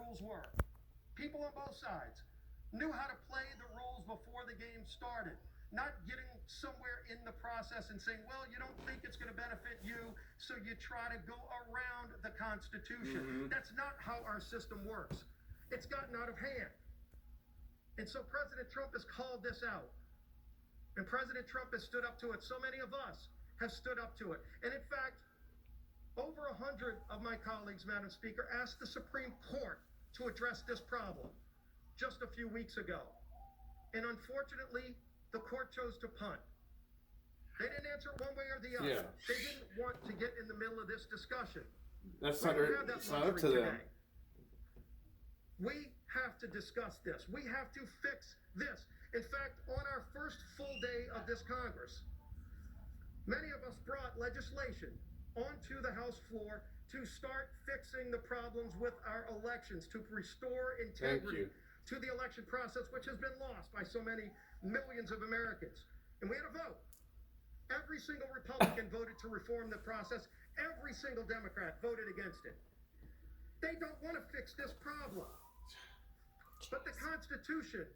rules were. People on both sides knew how to play the rules before the game started. Not getting somewhere in the process and saying, well, you don't think it's going to benefit you, so you try to go around the Constitution. Mm-hmm. That's not how our system works. It's gotten out of hand. And so President Trump has called this out. And President Trump has stood up to it. So many of us have stood up to it. And in fact, over 100 of my colleagues, Madam Speaker, asked the Supreme Court to address this problem just a few weeks ago. And unfortunately, the court chose to punt. They didn't answer one way or the other. Yeah. They didn't want to get in the middle of this discussion. That's We not, don't have that it's not up to luxury them. today. We have to discuss this. We have to fix this. In fact, on our first full day of this Congress, many of us brought legislation onto the House floor to start fixing the problems with our elections, to restore integrity to the election process, which has been lost by so many millions of Americans. And we had a vote. Every single Republican voted to reform the process. Every single Democrat voted against it. They don't want to fix this problem. But the Constitution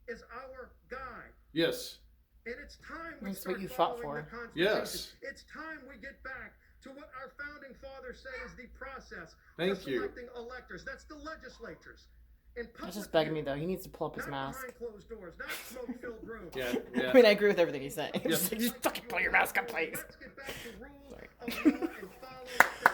is our guide. Yes. And it's time we That's start what you fought following for. the Constitution. Yes. It's time we get back to what our founding fathers said is the process Thank for you. selecting electors. That's the legislatures. In public That's just bugging me view, though. He needs to pull up his not mask. behind closed doors, not smoke-filled rooms. Yeah. I Yeah. mean, I agree with everything he's saying. Yeah. Just fucking pull your mask up, please. Let's get back to rules Sorry. of law and follow